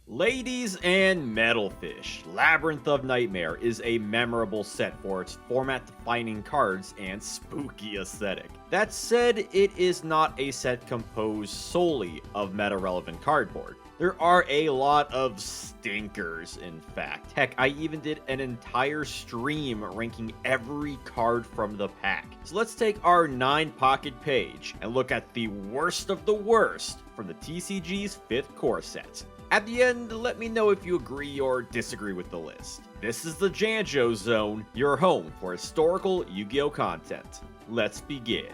Ladies and Metalfish, Labyrinth of Nightmare is a memorable set for its format-defining cards and spooky aesthetic. That said, it is not a set composed solely of meta-relevant cardboard. There are a lot of stinkers, in fact. Heck, I even did an entire stream ranking every card from the pack. So let's take our 9-pocket page and look at the worst of the worst from the TCG's 5th core set. At the end, let me know if you agree or disagree with the list. This is the Janjo Zone, your home for historical Yu-Gi-Oh content. Let's begin.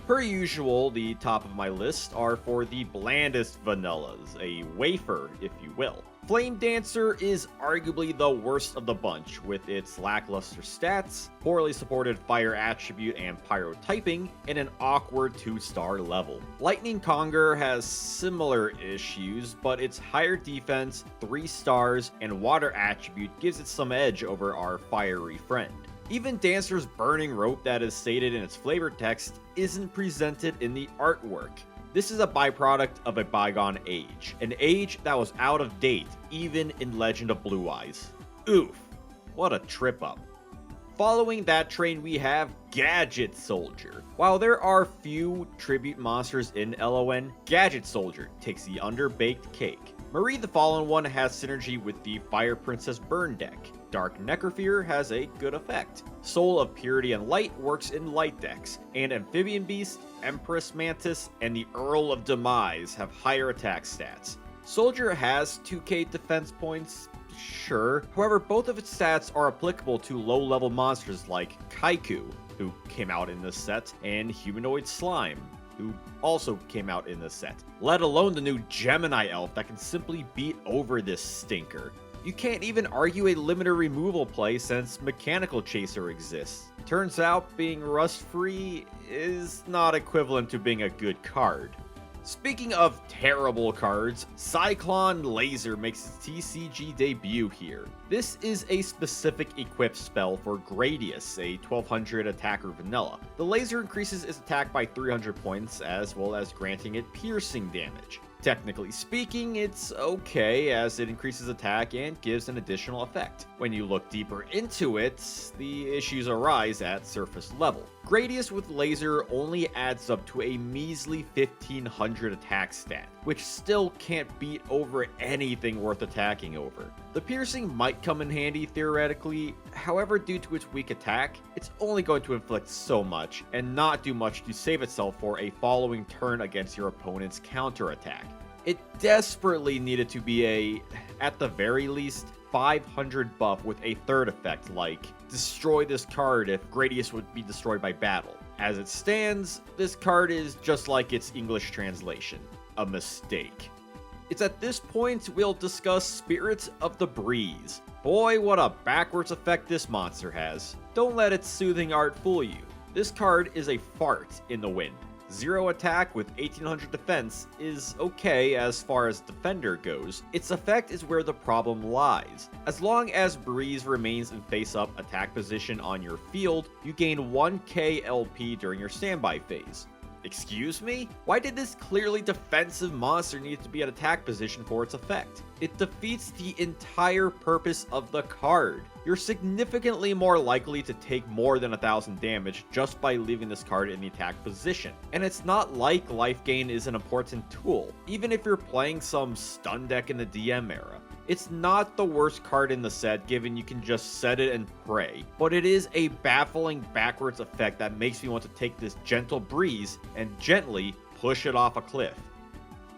Per usual, the top of my list are for the blandest vanillas, a wafer, if you will. Flame Dancer is arguably the worst of the bunch, with its lackluster stats, poorly supported fire attribute and pyrotyping, and an awkward 2-star level. Lightning Conger has similar issues, but its higher defense, 3 stars, and water attribute gives it some edge over our fiery friend. Even Dancer's burning rope that is stated in its flavor text isn't presented in the artwork. This is a byproduct of a bygone age, an age that was out of date even in Legend of Blue Eyes. Oof, what a trip up. Following that train we have Gadget Soldier. While there are few tribute monsters in LON, Gadget Soldier takes the underbaked cake. Marie the Fallen One has synergy with the Fire Princess burn deck. Dark Necrofear has a good effect. Soul of Purity and Light works in light decks, and Amphibian Beast, Empress Mantis, and the Earl of Demise have higher attack stats. Soldier has 2k defense points, sure. However, both of its stats are applicable to low-level monsters like Kaiku, who came out in this set, and Humanoid Slime, who also came out in this set. Let alone the new Gemini Elf that can simply beat over this stinker. You can't even argue a limiter removal play since Mechanical Chaser exists. Turns out being rust-free is not equivalent to being a good card. Speaking of terrible cards, Cyclone Laser makes its TCG debut here. This is a specific equip spell for Gradius, a 1200 attacker vanilla. The laser increases its attack by 300 points, as well as granting it piercing damage. Technically speaking, it's okay, as it increases attack and gives an additional effect. When you look deeper into it, the issues arise at surface level. Gradius with laser only adds up to a measly 1500 attack stat, which still can't beat over anything worth attacking over. The piercing might come in handy theoretically, however due to its weak attack, it's only going to inflict so much, and not do much to save itself for a following turn against your opponent's counterattack. It desperately needed to be a, at the very least, 500 buff with a third effect like destroy this card if Gradius would be destroyed by battle. As it stands, this card is just like its English translation, a mistake. It's at this point we'll discuss Spirit of the Breeze. Boy, what a backwards effect this monster has. Don't let its soothing art fool you. This card is a fart in the wind. 0 attack with 1800 defense is okay as far as defender goes. Its effect is where the problem lies. As long as Breeze remains in face-up attack position on your field, you gain 1k LP during your standby phase. Excuse me? Why did this clearly defensive monster need to be at attack position for its effect? It defeats the entire purpose of the card. You're significantly more likely to take more than 1000 damage just by leaving this card in the attack position. And it's not like life gain is an important tool, even if you're playing some stun deck in the DM era. It's not the worst card in the set given you can just set it and pray, but it is a baffling backwards effect that makes me want to take this gentle breeze and gently push it off a cliff.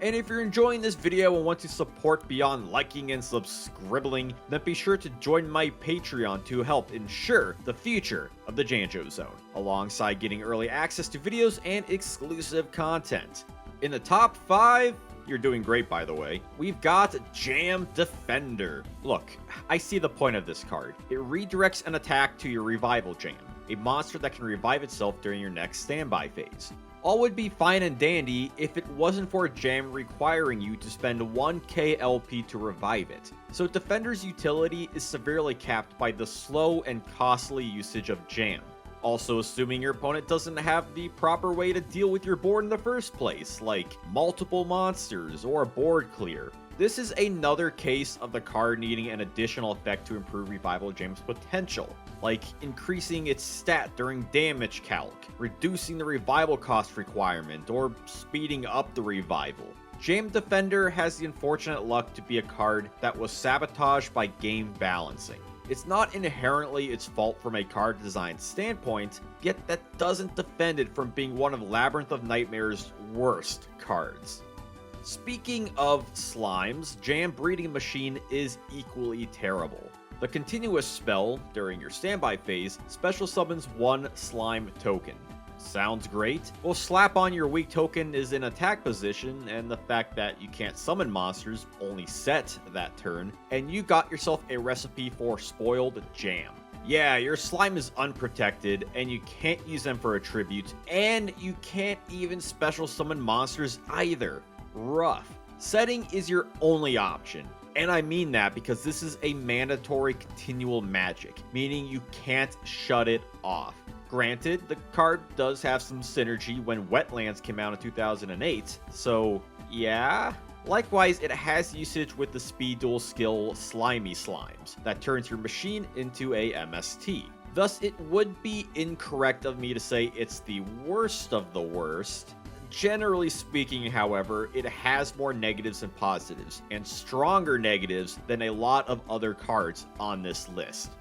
And if you're enjoying this video and want to support beyond liking and subscribbling, then be sure to join my Patreon to help ensure the future of the Janjo Zone, alongside getting early access to videos and exclusive content. In the top 5, you're doing great by the way, we've got Jam Defender. Look, I see the point of this card. It redirects an attack to your Revival Jam, a monster that can revive itself during your next standby phase. All would be fine and dandy if it wasn't for Jam requiring you to spend 1k LP to revive it. So Defender's utility is severely capped by the slow and costly usage of Jam. Also assuming your opponent doesn't have the proper way to deal with your board in the first place, like multiple monsters or a board clear. This is another case of the card needing an additional effect to improve Revival Jam's potential, like increasing its stat during damage calc, reducing the revival cost requirement, or speeding up the revival. Jam Defender has the unfortunate luck to be a card that was sabotaged by game balancing. It's not inherently its fault from a card design standpoint, yet that doesn't defend it from being one of Labyrinth of Nightmare's worst cards. Speaking of slimes, Jam Breeding Machine is equally terrible. The continuous spell, during your standby phase, special summons one slime token. Sounds great? Well, slap on your weak token is in attack position, and the fact that you can't summon monsters only set that turn, and you got yourself a recipe for spoiled jam. Yeah, your slime is unprotected, and you can't use them for a tribute, and you can't even special summon monsters either. Rough. Setting is your only option. And I mean that because this is a mandatory continual magic, meaning you can't shut it off. Granted, the card does have some synergy when Wetlands came out in 2008, so yeah. Likewise, it has usage with the speed dual skill Slimy Slimes, that turns your machine into a MST. Thus, it would be incorrect of me to say it's the worst of the worst. Generally speaking, however, it has more negatives than positives, and stronger negatives than a lot of other cards on this list.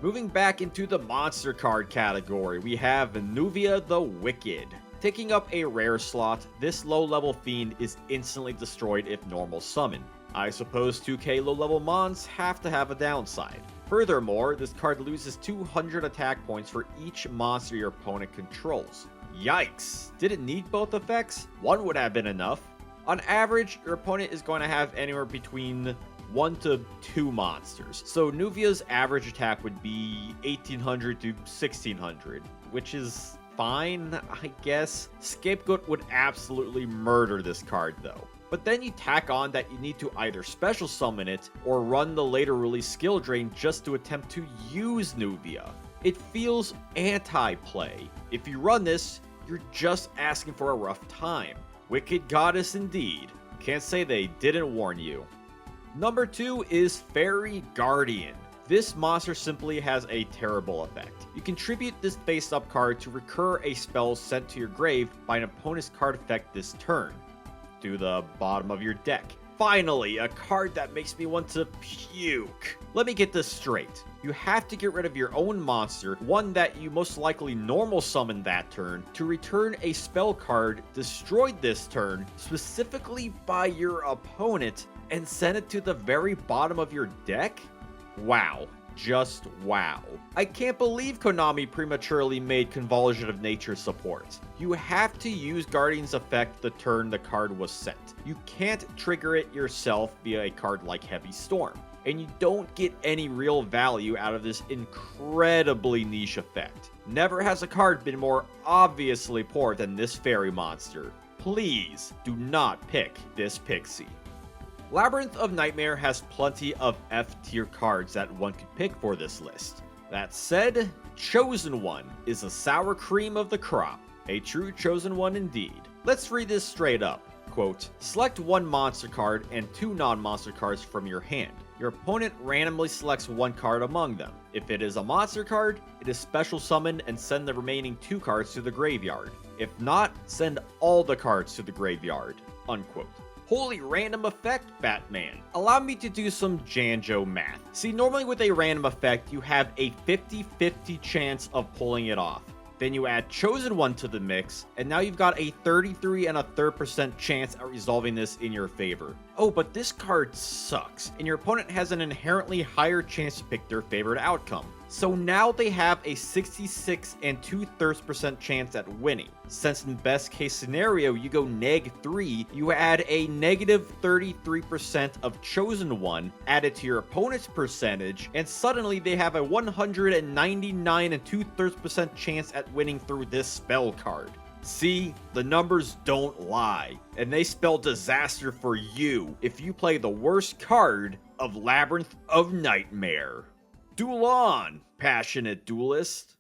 Moving back into the monster card category, we have Nuvia the Wicked. Taking up a rare slot, this low-level fiend is instantly destroyed if normal summon. I suppose 2k low-level mons have to have a downside. Furthermore, this card loses 200 attack points for each monster your opponent controls. Yikes! Did it need both effects? One would have been enough. On average, your opponent is going to have anywhere between 1 to 2 monsters. So Nuvia's average attack would be 1800 to 1600, which is fine, I guess. Scapegoat would absolutely murder this card though. But then you tack on that you need to either special summon it or run the later release skill drain just to attempt to use Nuvia. It feels anti-play. If you run this, you're just asking for a rough time. Wicked Goddess indeed. Can't say they didn't warn you. Number 2 is Fairy Guardian. This monster simply has a terrible effect. You contribute this face-up card to recur a spell sent to your grave by an opponent's card effect this turn, to the bottom of your deck. Finally, a card that makes me want to puke. Let me get this straight. You have to get rid of your own monster, one that you most likely normal summon that turn, to return a spell card destroyed this turn, specifically by your opponent, and send it to the very bottom of your deck? Wow. Just wow. I can't believe Konami prematurely made Convulsion of Nature support. You have to use Guardian's effect the turn the card was sent. You can't trigger it yourself via a card like Heavy Storm. And you don't get any real value out of this incredibly niche effect. Never has a card been more obviously poor than this fairy monster. Please do not pick this pixie. Labyrinth of Nightmare has plenty of F-tier cards that one could pick for this list. That said, Chosen One is a sour cream of the crop. A true Chosen One indeed. Let's read this straight up. Quote, select one monster card and 2 non-monster cards from your hand. Your opponent randomly selects one card among them. If it is a monster card, it is special summon and send the remaining 2 cards to the graveyard. If not, send all the cards to the graveyard. Unquote. Holy random effect, Batman. Allow me to do some Janjo math. See, normally with a random effect, you have a 50-50 chance of pulling it off. Then you add Chosen One to the mix, and now you've got a 33.3% chance at resolving this in your favor. Oh, but this card sucks, and your opponent has an inherently higher chance to pick their favorite outcome. So now they have a 66 2/3% chance at winning. Since in best case scenario you go -3, you add a -33% of Chosen One added to your opponent's percentage, and suddenly they have a 199 2/3% chance at winning through this spell card. See, the numbers don't lie, and they spell disaster for you if you play the worst card of Labyrinth of Nightmare. Duel on, passionate duelist.